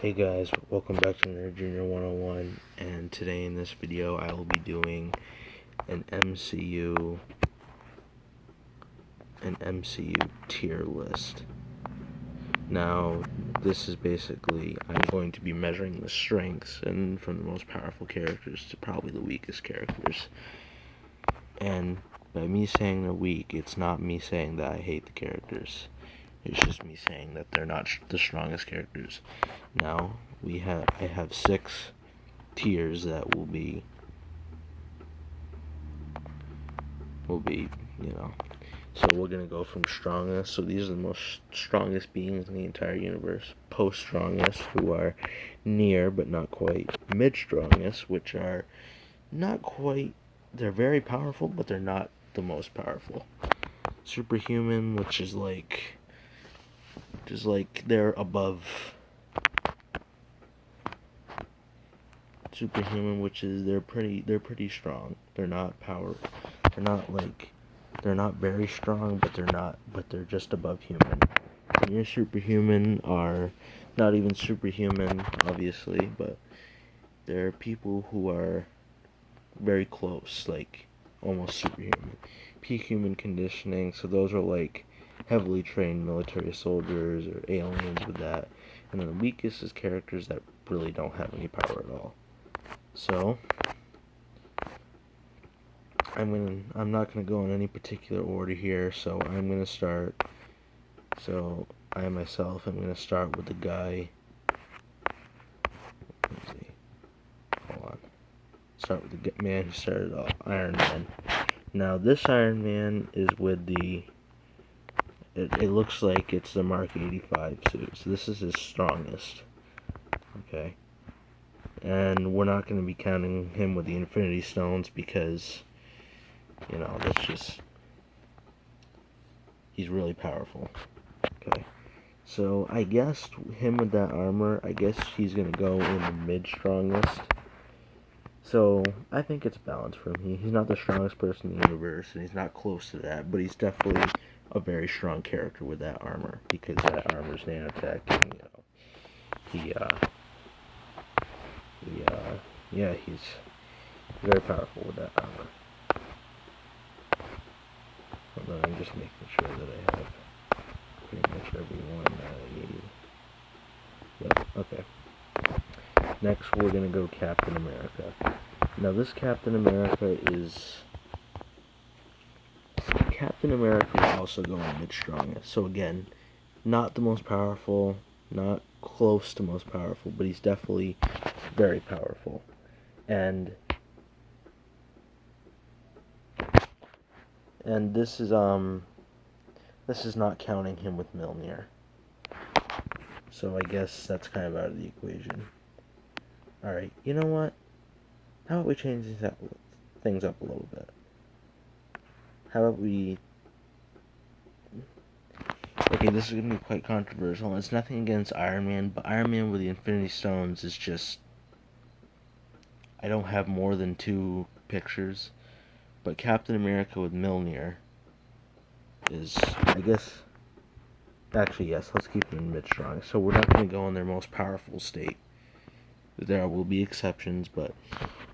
Hey guys, welcome back to Nerd Junior 101, and today in this video I will be doing an MCU tier list. Now, this is basically, I'm going to be measuring the strengths and from the most powerful characters to probably the weakest characters. And by me saying they're weak, it's not me saying that I hate the characters. It's just me saying that they're not the strongest characters. Now, I have 6 tiers that will be, so we're going to go from strongest. So these are the most strongest beings in the entire universe. Post-strongest, who are near but not quite. Mid-strongest, which are not quite, they're very powerful, but they're not the most powerful. Superhuman, which is like, they're above. Superhuman, which is they're pretty strong. They're not very strong, but they're just above human. Near superhuman are not even superhuman, obviously, but they're people who are very close, like almost superhuman. Peak human conditioning, so those are like heavily trained military soldiers or aliens with that. And then the weakest is characters that really don't have any power at all. So I'm not gonna go in any particular order here, so I'm gonna start. So I'm gonna start with the guy. Let's see. Hold on. Start with the man who started off, Iron Man. Now this Iron Man is with the. It looks like it's the Mark 85 suit. So this is his strongest. Okay. And we're not going to be counting him with the Infinity Stones because, that's just, he's really powerful. Okay. So I guess him with that armor, I guess he's going to go in the mid-strongest. So I think it's balanced for him. He's not the strongest person in the universe, and he's not close to that, but he's definitely a very strong character with that armor, because that armor's nanotech, and, he's very powerful with that armor. Hold on, I'm just making sure that I have pretty much everyone that I need. Yep, okay. Next, we're going to go Captain America. Now, this Captain America will also go in mid-strongest. So again, not the most powerful, not close to most powerful, but he's definitely very powerful. And this is not counting him with Mjolnir. So I guess that's kind of out of the equation. Alright, you know what? How about we change things up a little bit? How about we... Okay, this is going to be quite controversial. It's nothing against Iron Man, but Iron Man with the Infinity Stones is just... I don't have more than 2 pictures. But Captain America with Mjolnir is, I guess... Actually, yes, let's keep them in mid-strong. So we're not going to go in their most powerful state. There will be exceptions, but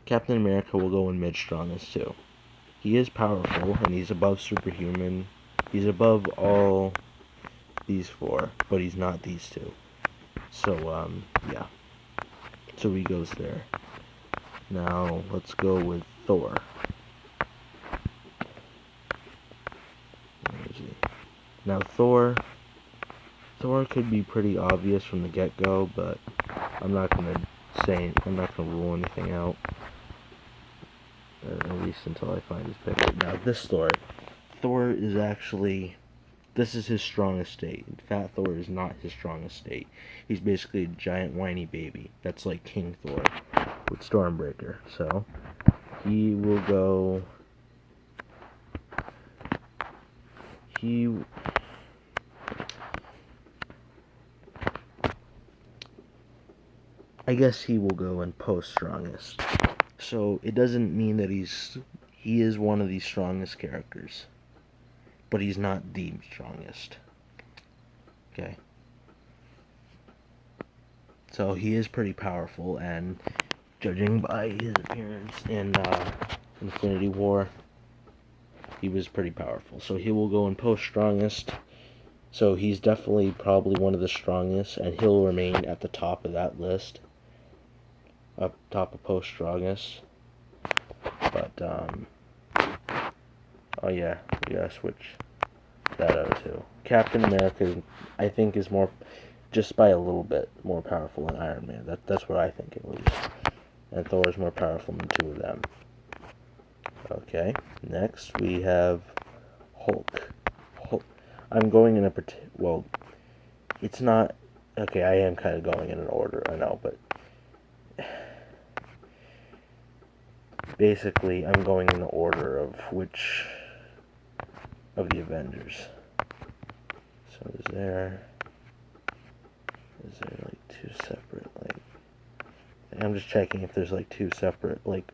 Captain America will go in mid-strongest too. He is powerful, and he's above superhuman. He's above all these 4, but he's not these 2. So, yeah. So he goes there. Now, let's go with Thor. Where is he? Now, Thor could be pretty obvious from the get-go, but I'm not gonna rule anything out. At least until I find his picture. Now, this Thor is actually, this is his strongest state. Fat Thor is not his strongest state. He's basically a giant whiny baby. That's like King Thor with Stormbreaker. So, he will go, I guess he will go in post-strongest. So, it doesn't mean that he is one of the strongest characters. But he's not the strongest. Okay. So he is pretty powerful, and judging by his appearance in Infinity War, he was pretty powerful. So he will go in post strongest. So he's definitely probably one of the strongest, and he'll remain at the top of that list. Up top of post strongest. But, oh yeah, we gotta switch that out too. Captain America, I think, is more, just by a little bit, more powerful than Iron Man. That's what I think, at least. And Thor is more powerful than two of them. Okay, next we have Hulk. I'm going in a well, it's not, okay, I am kind of going in an order, I know, but basically I'm going in the order of which of the Avengers. So is there like two separate, like, I'm just checking if there's like two separate, like,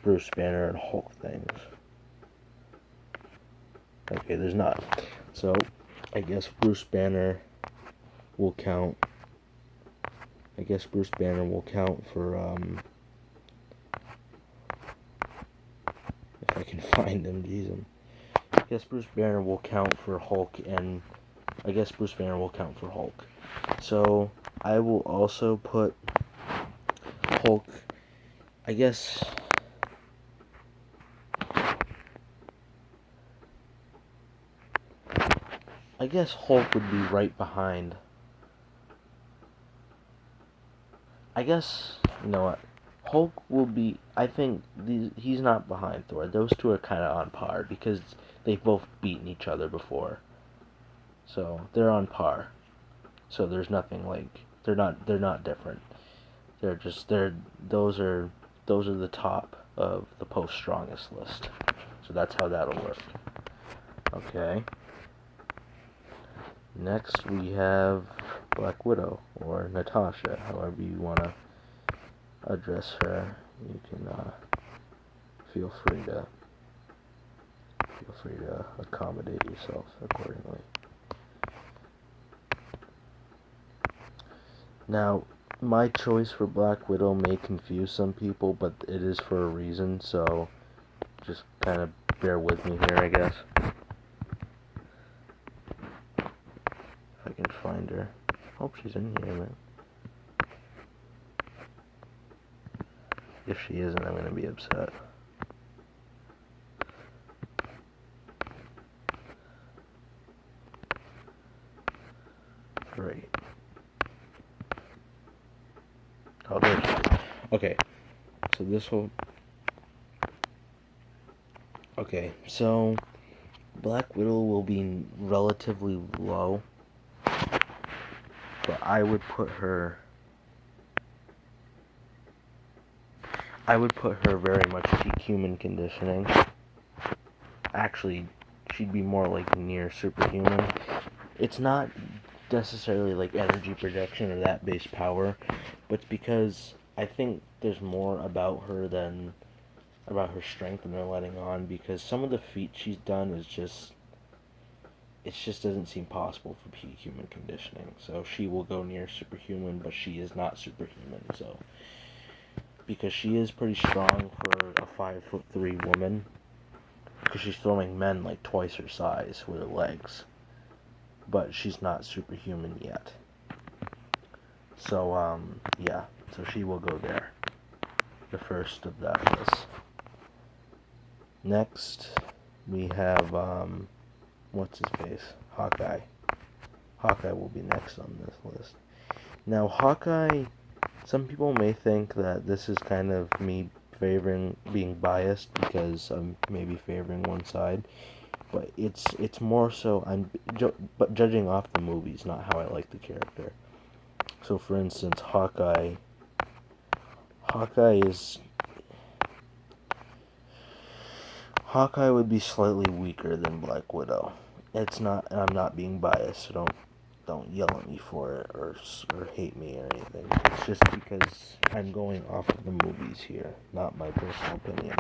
Bruce Banner and Hulk things. Okay, there's not. So, I guess Bruce Banner will count. I guess Bruce Banner will count for, if I can find him, jeez. I guess Bruce Banner will count for Hulk, and I guess Bruce Banner will count for Hulk. So, I will also put Hulk, I guess Hulk would be right behind. I guess, you know what, Hulk will be, I think, he's not behind Thor. Those two are kind of on par, because they've both beaten each other before. So, they're on par. So, there's nothing like, they're not different. Those are the top of the post strongest list. So, that's how that'll work. Okay. Next, we have Black Widow, or Natasha, however you want to address her. You can feel free to accommodate yourself accordingly. Now, my choice for Black Widow may confuse some people, but it is for a reason, so just kind of bear with me here, I guess. If I can find her. Hope she's in here, man. If she isn't, I'm gonna be upset. Great. Oh, there she is. Okay. So this will... Okay, so Black Widow will be relatively low, but I would put her very much peak human conditioning. Actually, she'd be more like near superhuman. It's not necessarily like energy projection or that base power, but it's because I think there's more about her than about her strength than they're letting on, because some of the feats she's done is just, it just doesn't seem possible for peak human conditioning. So she will go near superhuman, but she is not superhuman. So because she is pretty strong for a 5'3" woman, because she's throwing men like twice her size with her legs, but she's not superhuman yet. So yeah, so she will go there, the first of that list. Next, we have, what's his face? Hawkeye. Hawkeye will be next on this list. Now, Hawkeye, some people may think that this is kind of me being biased because I'm maybe favoring one side, but it's more so, but judging off the movies, not how I like the character. So, for instance, Hawkeye would be slightly weaker than Black Widow. It's not, and I'm not being biased, so don't yell at me for it or hate me or anything. It's just because I'm going off of the movies here, not my personal opinion.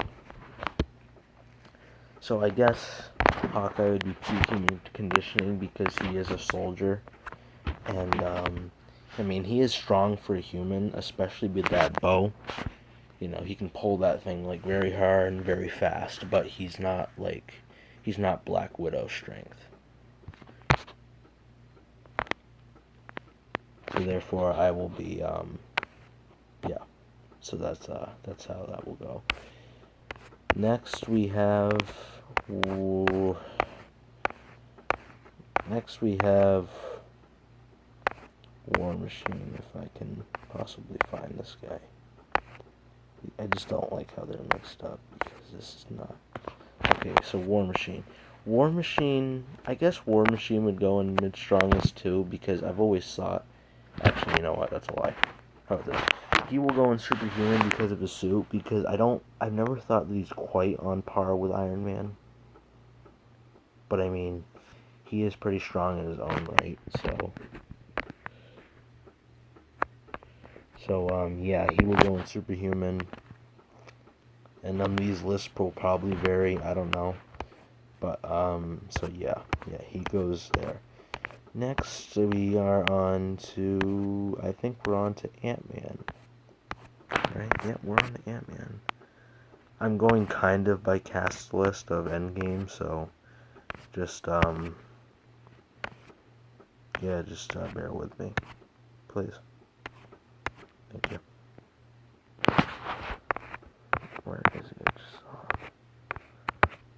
So I guess Hawkeye would be peak human conditioning because he is a soldier, and I mean, he is strong for a human, especially with that bow. You know, he can pull that thing like very hard and very fast, but he's not Black Widow strength. So therefore, I will be yeah. So that's how that will go. Next we have War Machine, if I can possibly find this guy. I just don't like how they're mixed up, because this is not... Okay, so War Machine. War Machine, I guess War Machine would go in mid-strongest too, because I've always thought... Actually, you know what, that's a lie. How about this? He will go in Superhuman because of his suit, because I've never thought that he's quite on par with Iron Man. But I mean, he is pretty strong in his own right, so... yeah, he will go in Superhuman. And these lists will probably vary, I don't know. But, so yeah, he goes there. Next, we are on to, I think we're on to Ant-Man. Right? Yep, we're on to Ant-Man. I'm going kind of by cast list of Endgame, so just, yeah, just bear with me, please. Thank you. Where is it?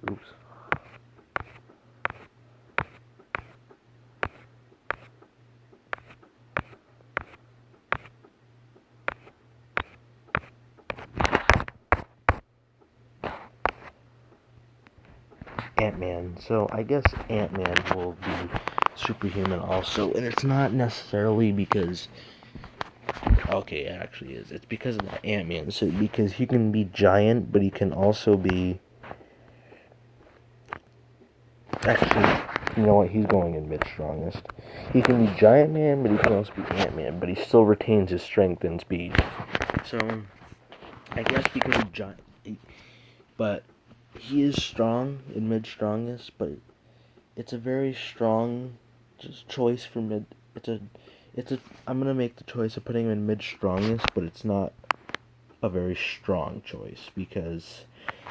Oops. Ant-Man. So I guess Ant-Man will be Superhuman also, and it's not necessarily because... Okay, it actually is. It's because of that Ant-Man suit, because he can be giant, but he can also be... Actually, you know what? He's going in mid-strongest. He can be Giant Man, but he can also be Ant-Man, but he still retains his strength and speed. So, I guess because of Giant... But he is strong in mid-strongest, but it's a very strong choice for mid... I'm gonna make the choice of putting him in mid-strongest, but it's not a very strong choice, because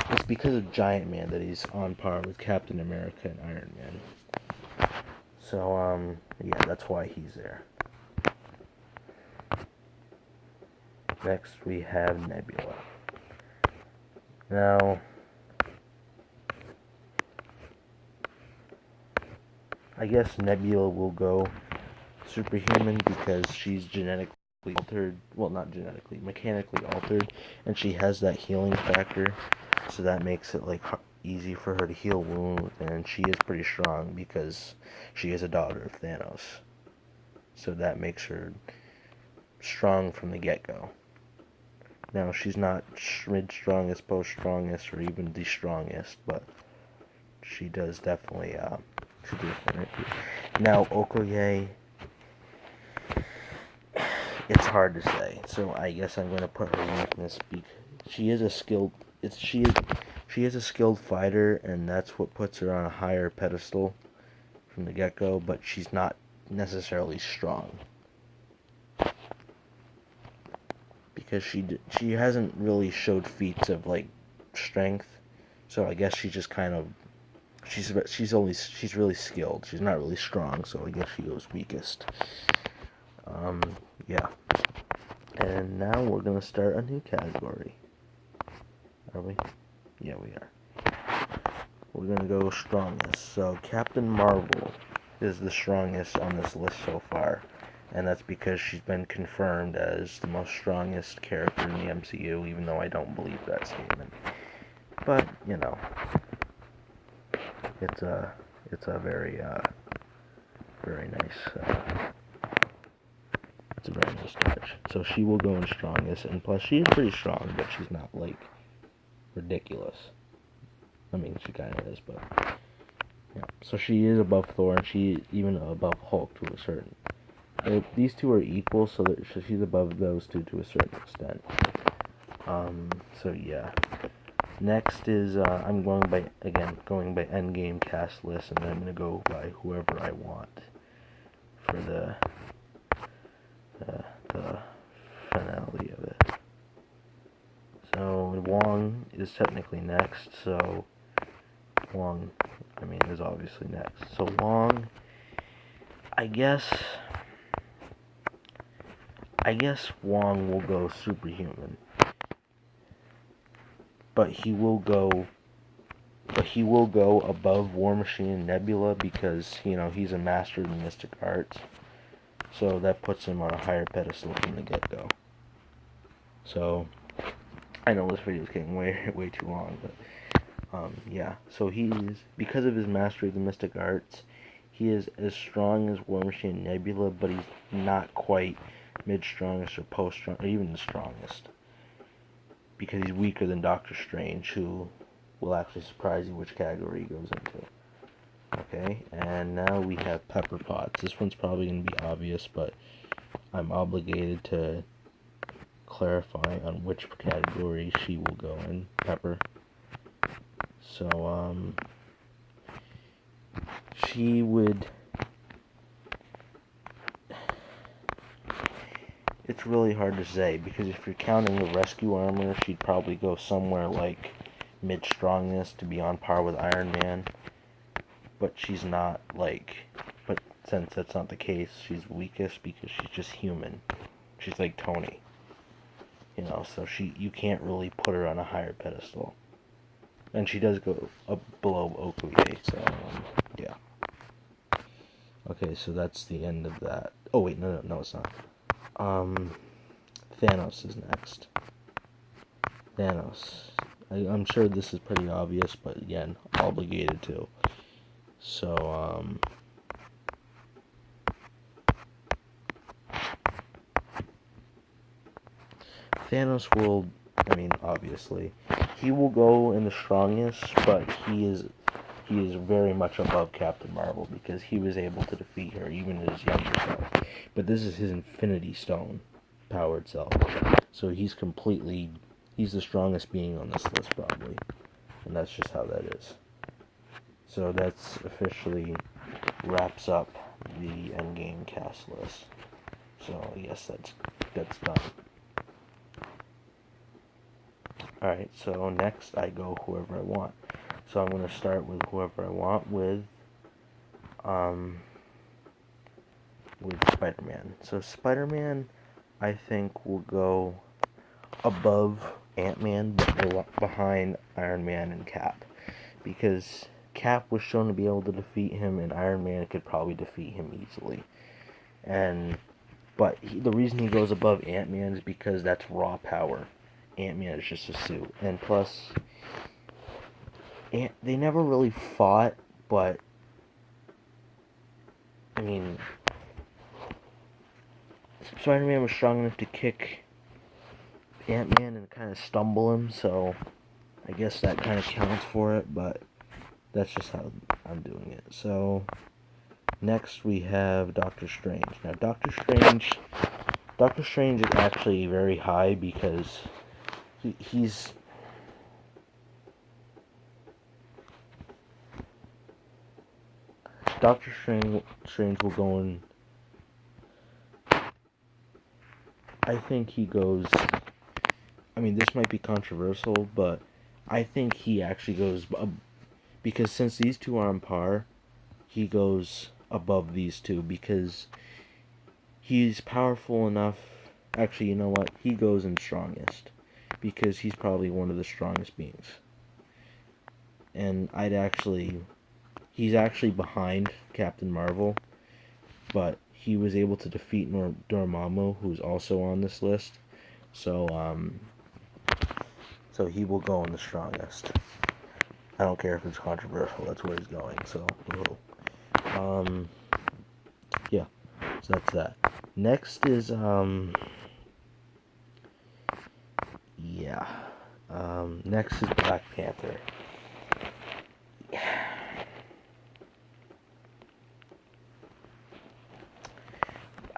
it's because of Giant Man that he's on par with Captain America and Iron Man. So, yeah, that's why he's there. Next, we have Nebula. Now, I guess Nebula will go Superhuman because she's genetically altered, well, not genetically, mechanically altered, and she has that healing factor, so that makes it, like, easy for her to heal wounds, and she is pretty strong because she is a daughter of Thanos, so that makes her strong from the get-go. Now, she's not mid-strongest, post-strongest, or even the strongest, but she does definitely, Now, Okoye, it's hard to say, so I guess I'm going to put her weakness, because she is a skilled, she is a skilled fighter, and that's what puts her on a higher pedestal from the get-go, but she's not necessarily strong. Because she hasn't really showed feats of, like, strength, so I guess she just kind of, she's really skilled. She's not really strong, so I guess she goes weakest. Yeah. And now we're gonna start a new category. Are we? Yeah, we are. We're gonna go strongest. So Captain Marvel is the strongest on this list so far, and that's because she's been confirmed as the most strongest character in the MCU, even though I don't believe that statement. But, you know, it's a very, very nice, it's a very nice touch. So she will go in strongest, and plus she's pretty strong, but she's not, like, ridiculous. I mean, she kind of is, but, yeah. So she is above Thor, and she even above Hulk to a certain... These two are equal, so she's above those two to a certain extent. So yeah. Next is, I'm going by Endgame cast list, and then I'm going to go by whoever I want for the Wong is technically next, so Wong, is obviously next. So Wong, I guess Wong will go superhuman. But he will go above War Machine and Nebula because, he's a master of the mystic arts. So that puts him on a higher pedestal from the get-go. So, I know this video is getting way too long, but, yeah. So because of his mastery of the mystic arts, he is as strong as War Machine and Nebula, but he's not quite mid-strongest or post-strong, or even the strongest. Because he's weaker than Doctor Strange, who will actually surprise you which category he goes into. Okay, and now we have Pepper Potts. This one's probably going to be obvious, but I'm obligated to clarify on which category she will go in. Pepper. So, she would... It's really hard to say, because if you're counting the rescue armor, she'd probably go somewhere like mid-strongest to be on par with Iron Man. But she's not, but since that's not the case, she's weakest because she's just human. She's like Tony. So you can't really put her on a higher pedestal. And she does go up below Okoye, so, yeah. Okay, so that's the end of that. Oh, wait, no, it's not. Thanos is next. Thanos. I'm sure this is pretty obvious, but again, obligated to. So, Thanos will, obviously, he will go in the strongest, but he is very much above Captain Marvel because he was able to defeat her even in his younger self. But this is his Infinity Stone powered self. So he's the strongest being on this list probably. And that's just how that is. So that's officially wraps up the Endgame cast list. So I guess that's done. Alright, so next I go whoever I want. So I'm going to start with whoever I want with Spider-Man. So Spider-Man, I think, will go above Ant-Man, but behind Iron Man and Cap. Because Cap was shown to be able to defeat him, and Iron Man could probably defeat him easily. But the reason he goes above Ant-Man is because that's raw power. Ant-Man is just a suit. And plus, they never really fought, but Spider-Man was strong enough to kick Ant-Man and kind of stumble him, so I guess that kind of counts for it, but that's just how I'm doing it. So, next we have Doctor Strange. Now, Doctor Strange is actually very high because he's... Doctor Strange will go in... I think he goes... this might be controversial, but I think he actually goes... Because since these two are on par, he goes above these two because he's powerful enough... Actually, you know what? He goes in strongest because he's probably one of the strongest beings. And he's actually behind Captain Marvel, but he was able to defeat Dormammu, who's also on this list. So he will go in the strongest. I don't care if it's controversial, that's where he's going, so, yeah, so that's that. Next is, next is Black Panther.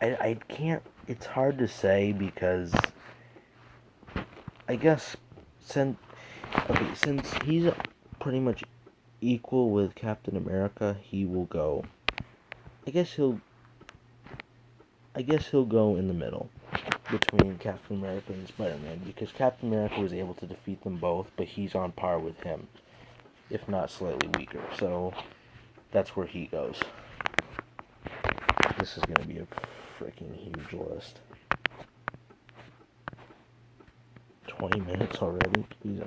I can't, it's hard to say because I guess since he's pretty much equal with Captain America, he will go, I guess he'll go in the middle. between Captain America and Spider-Man, because Captain America was able to defeat them both, but he's on par with him, if not slightly weaker. So that's where he goes. This is going to be a freaking huge list. 20 minutes already? Please.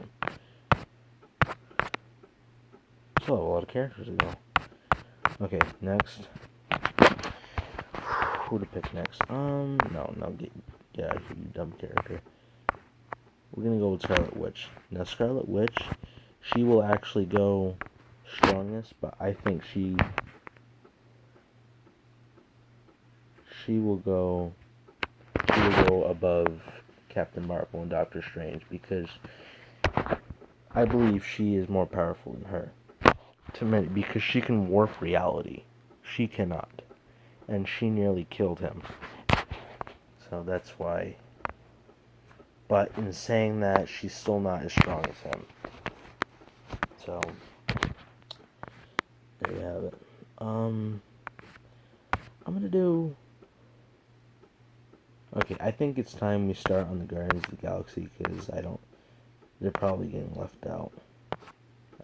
Still have a lot of characters to go. Okay, next. Who to pick next? No, get out of here, you dumb character. We're gonna go with Scarlet Witch. Now, Scarlet Witch, she will actually go strongest, but I think she will go above Captain Marvel and Doctor Strange, because I believe she is more powerful than her. To many, because she can warp reality. She cannot. And she nearly killed him. So that's why. But in saying that, she's still not as strong as him. So there you have it. I'm gonna do. Okay, I think it's time we start on the Guardians of the Galaxy, because they're probably getting left out.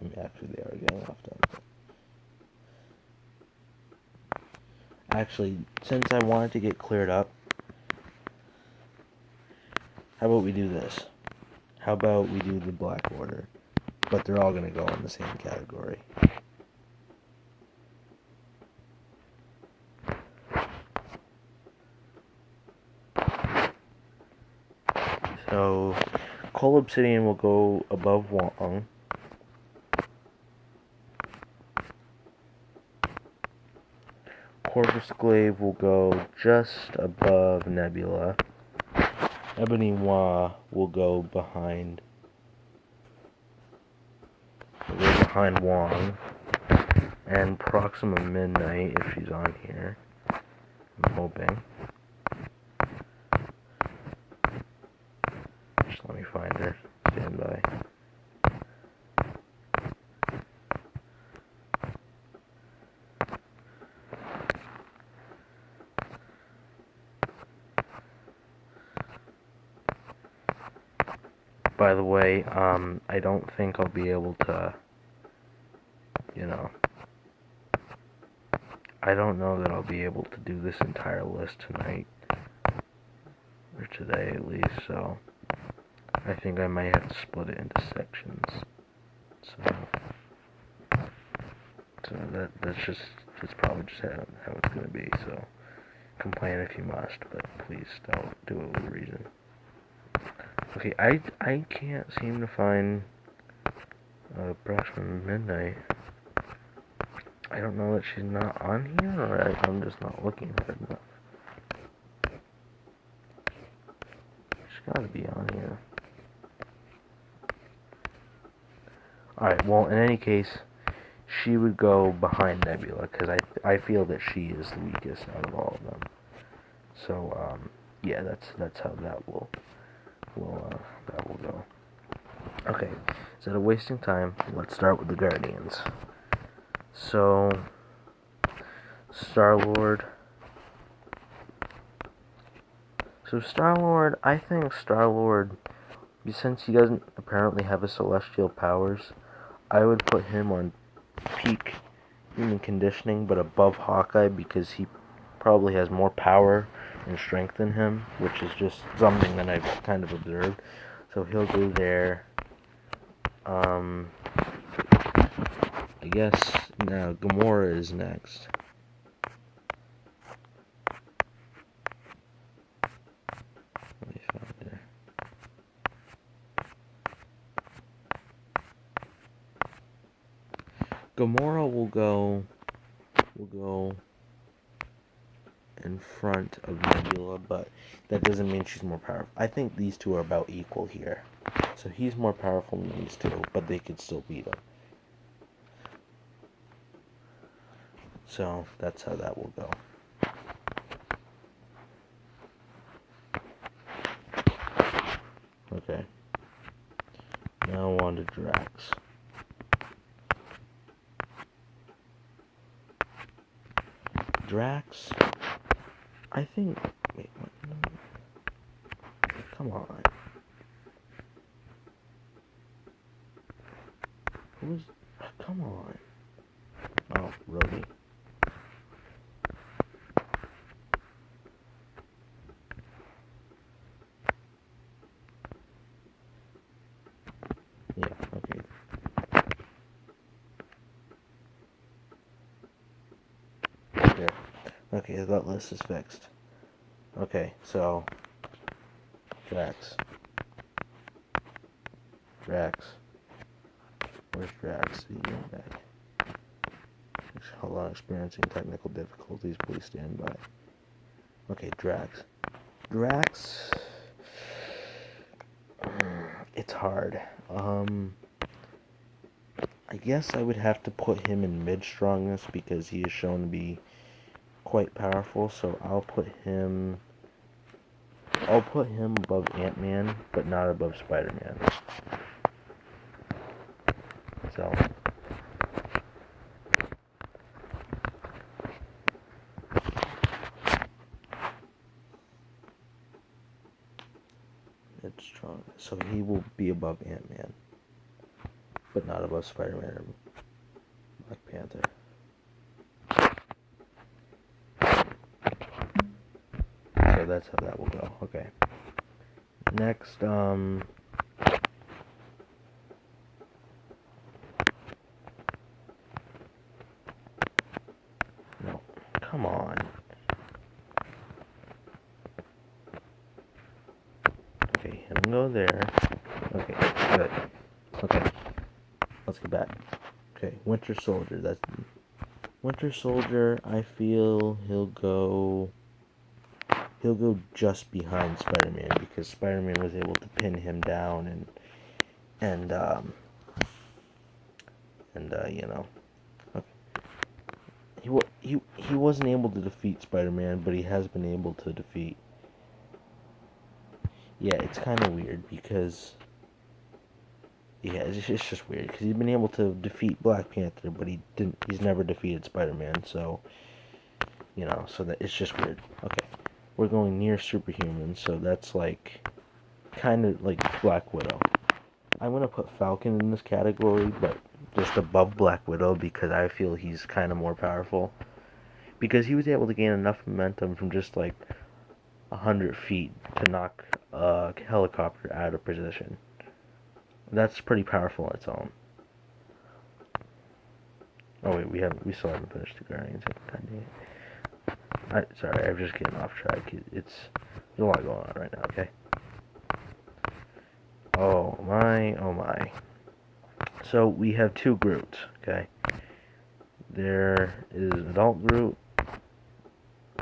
I mean, actually, they are getting left out. Actually, since I wanted to get cleared up, how about we do this? How about we do the Black Order? But they're all gonna go in the same category. So, Cole Obsidian will go above Wong. Corvus Glaive will go just above Nebula. Ebony Maw will go behind Wong. And Proxima Midnight, if she's on here. I'm hoping. Just let me find her. Stand by. By the way, I don't think I'll be able to, I don't know that I'll be able to do this entire list tonight, or today at least, so I think I might have to split it into sections. So that's probably just how it's going to be, so complain if you must, but please don't do it with reason. Okay, I can't seem to find Proxima Midnight. I don't know that she's not on here, or I'm just not looking hard enough. She's gotta be on here. Alright, well, in any case, she would go behind Nebula, because I feel that she is the weakest out of all of them. So, yeah, that's how that will go. Okay, instead of wasting time, let's start with the Guardians. So, Star-Lord. I think Star-Lord, since he doesn't apparently have his celestial powers, I would put him on peak human conditioning, but above Hawkeye, because he probably has more power and strength than him, which is just something that I've kind of observed. So he'll go there. I guess now Gamora is next. Let me find her. Gamora will go in front of Nebula, but that doesn't mean she's more powerful. I think these two are about equal here. So he's more powerful than these two, but they could still beat him. So that's how that will go. Okay. Now on to Drax. Drax, I think. Wait, what? No. Come on. Who's... Come on. Oh, really? Yeah, okay. There. Okay, that list is fixed. Okay, so... Drax. Where's Drax? He's going back. Hold on, experiencing technical difficulties. Please stand by. Okay, Drax. It's hard. I guess I would have to put him in mid-strongness because he is shown to be quite powerful, so I'll put him above Ant-Man, but not above Spider-Man. So... strong. So he will be above Ant-Man, but not above Spider-Man or Black Panther. So that's how that will go. Okay. Next, no, come on. Okay, him go there. Okay, good. Okay, let's get back. Okay, Winter Soldier. Winter Soldier. I feel he'll go just behind Spider-Man because Spider-Man was able to pin him down and you know, okay. He wasn't able to defeat Spider-Man, but he has been able to defeat. Yeah, it's kind of weird because... Yeah, it's just weird because he's been able to defeat Black Panther, but he's never defeated Spider-Man, so... You know, so that it's just weird. Okay, we're going near superhuman, so that's like... Kind of like Black Widow. I'm going to put Falcon in this category, but just above Black Widow because I feel he's kind of more powerful. Because he was able to gain enough momentum from just like 100 feet to knock a helicopter out of position. That's pretty powerful on its own. Oh wait, we still haven't finished the Guardians yet. Sorry, I'm just getting off track. There's a lot going on right now, okay? Oh my. So we have two Groots, okay? There is adult Groot.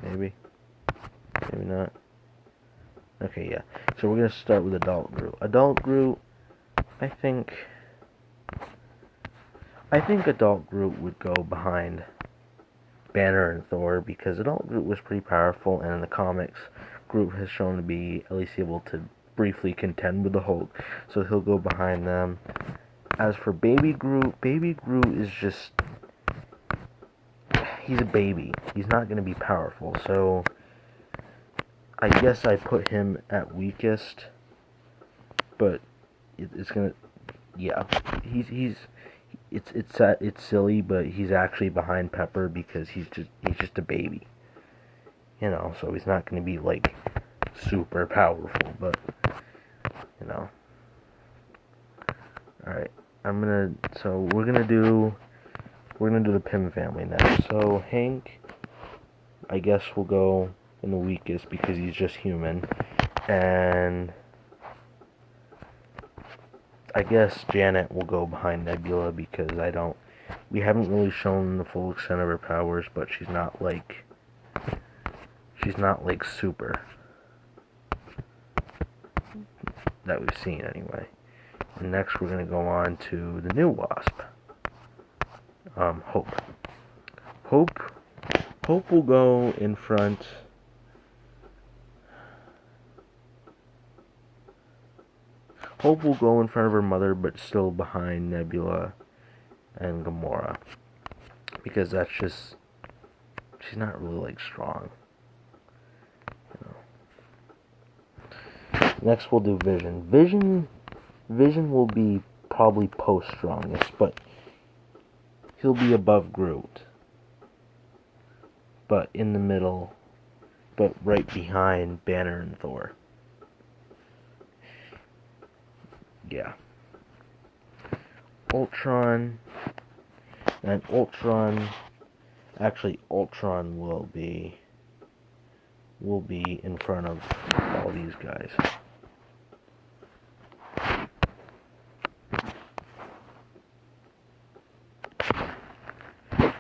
Maybe not. Okay, yeah. So we're gonna start with adult Groot. Adult Groot, I think adult Groot would go behind Banner and Thor because adult Groot was pretty powerful, and in the comics, Groot has shown to be at least able to briefly contend with the Hulk, so he'll go behind them. As for Baby Groot is just... He's a baby. He's not going to be powerful, so... I guess I put him at weakest, but it's gonna... Yeah, it's silly, but he's actually behind Pepper because he's just a baby. You know, so he's not going to be, like, super powerful, but, you know. Alright, we're gonna do the Pym family now. So, Hank, I guess will go in the weakest because he's just human, and I guess Janet will go behind Nebula because we haven't really shown the full extent of her powers, but she's not like super that we've seen anyway. And next we're gonna go on to the new Wasp. Hope will go in front. Hope will go in front of her mother, but still behind Nebula and Gamora. Because that's just... She's not really, like, strong. You know. Next we'll do Vision. Vision will be probably post strongest, but he'll be above Groot. But in the middle, but right behind Banner and Thor. Yeah. Ultron, and Ultron will be in front of all these guys.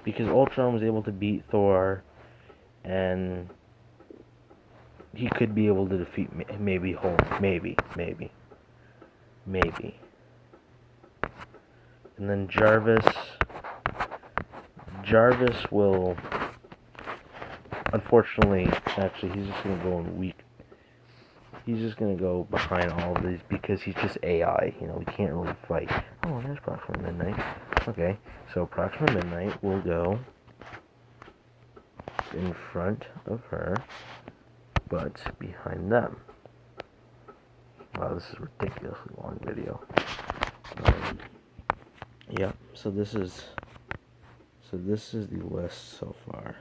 Because Ultron was able to beat Thor, and he could be able to defeat maybe Hulk, maybe. And then Jarvis will, unfortunately, actually, he's just gonna go in weak. He's just gonna go behind all of these because he's just AI. You know, he can't really fight. Oh, there's Proxima Midnight. Okay, so Proxima Midnight will go in front of her, but behind them. Wow, this is a ridiculously long video. Yeah, so this is the list so far.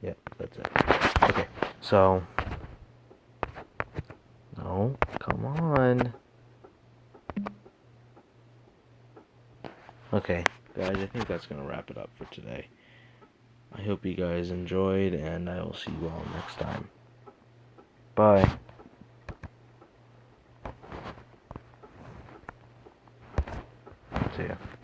Yep, that's it. Okay, so no, come on. Okay, guys, I think that's gonna wrap it up for today. I hope you guys enjoyed, and I will see you all next time. Bye.